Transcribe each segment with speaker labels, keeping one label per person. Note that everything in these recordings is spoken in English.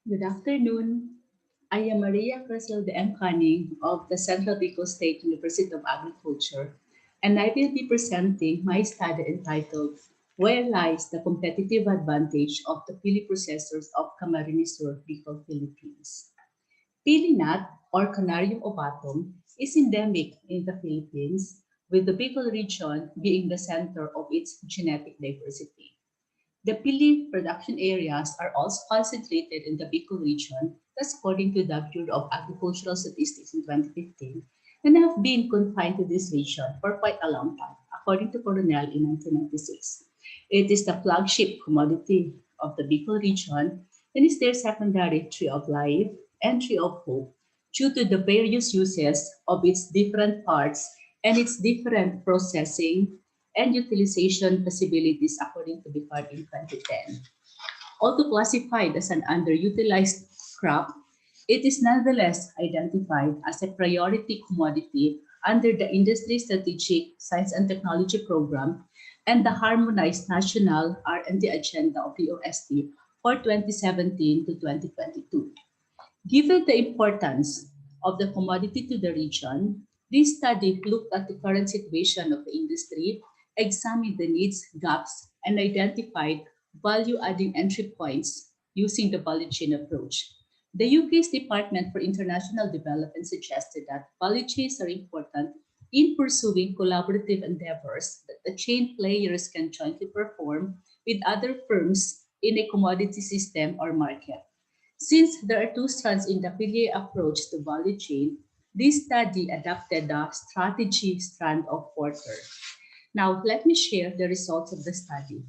Speaker 1: Good afternoon. I am Maria Cresilda Caning of the Central Bicol State University of Agriculture, and I will be presenting my study entitled Where Lies the Competitive Advantage of the Pili Processors of Camarines Sur, Bicol, Philippines. Pili nut, or Canarium ovatum, is endemic in the Philippines, with the Bicol region being the center of its genetic diversity. The pili production areas are also concentrated in the Bicol region, that's according to the Bureau of Agricultural Statistics in 2015, and have been confined to this region for quite a long time, according to Coronel in 1996. It is the flagship commodity of the Bicol region and is their secondary tree of life and tree of hope due to the various uses of its different parts and its different processing and utilization possibilities according to BCARRD in 2010. Although classified as an underutilized crop, it is nonetheless identified as a priority commodity under the Industry Strategic Science and Technology Program and the Harmonized National R&D Agenda of the OST for 2017 to 2022. Given the importance of the commodity to the region, this study looked at the current situation of the industry, examined the needs, gaps, and identified value-adding entry points using the value chain approach. The UK's Department for International Development suggested that value chains are important in pursuing collaborative endeavors that the chain players can jointly perform with other firms in a commodity system or market. Since there are two strands in the Pili approach to value chain, this study adopted the strategy strand of Porter. Now, let me share the results of the study.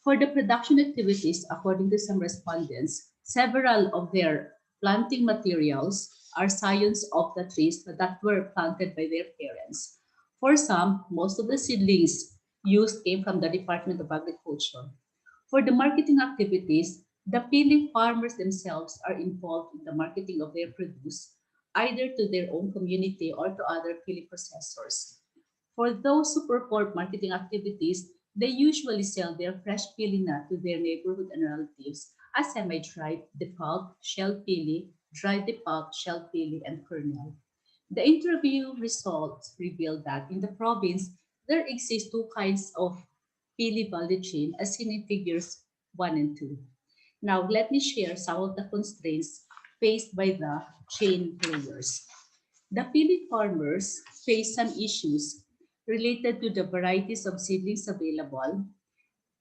Speaker 1: For the production activities, according to some respondents, several of their planting materials are scions of the trees that were planted by their parents. For some, most of the seedlings used came from the Department of Agriculture. For the marketing activities, the Pili farmers themselves are involved in the marketing of their produce, either to their own community or to other Pili processors. For those who perform marketing activities, they usually sell their fresh pili nut to their neighborhood and relatives as semi-dried, depulp, shell pili, dried depulp, shell pili, and kernel. The interview results revealed that in the province, there exist two kinds of pili value chain as seen in figures 1 and 2. Now, let me share some of the constraints faced by the chain players. The pili farmers face some issues related to the varieties of seedlings available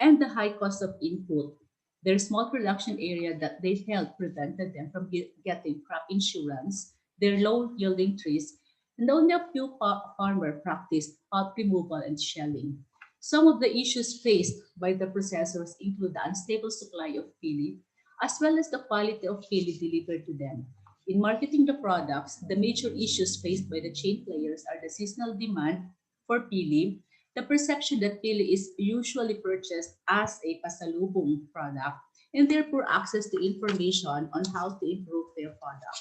Speaker 1: and the high cost of input. Their small production area that they held prevented them from getting crop insurance, their low yielding trees, and only a few farmers practiced pulp removal and shelling. Some of the issues faced by the processors include the unstable supply of pili, as well as the quality of pili delivered to them. In marketing the products, the major issues faced by the chain players are the seasonal demand for pili, the perception that pili is usually purchased as a pasalubong product, and therefore access to information on how to improve their product.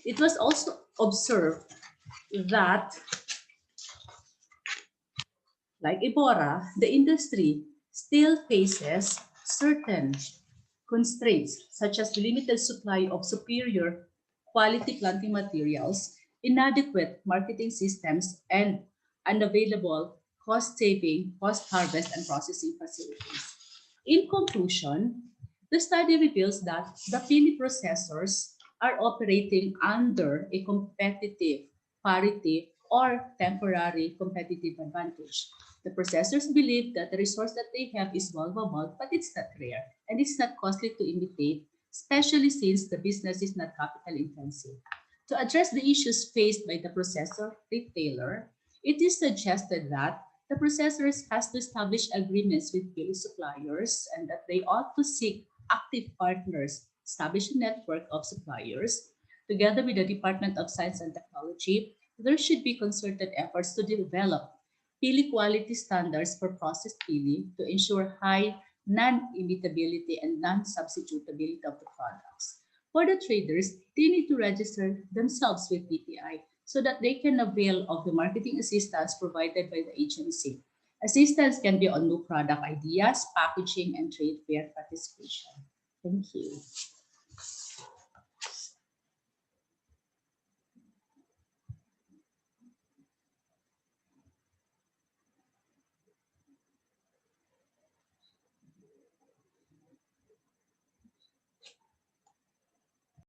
Speaker 1: It was also observed that, like Ebora, the industry still faces certain constraints, such as limited supply of superior quality planting materials, inadequate marketing systems, and unavailable cost-saving, post-harvest, and processing facilities. In conclusion, the study reveals that the pili processors are operating under a competitive, parity, or temporary competitive advantage. The processors believe that the resource that they have is valuable, but it's not rare and it's not costly to imitate, especially since the business is not capital intensive. To address the issues faced by the processor retailer, it is suggested that the processors has to establish agreements with bill suppliers and that they ought to seek active partners, establish a network of suppliers. Together with the Department of Science and Technology, there should be concerted efforts to develop pili quality standards for processed pili to ensure high non-imitability and non-substitutability of the products. For the traders, they need to register themselves with PTI so that they can avail of the marketing assistance provided by the agency. Assistance can be on new product ideas, packaging, and trade fair participation. Thank you.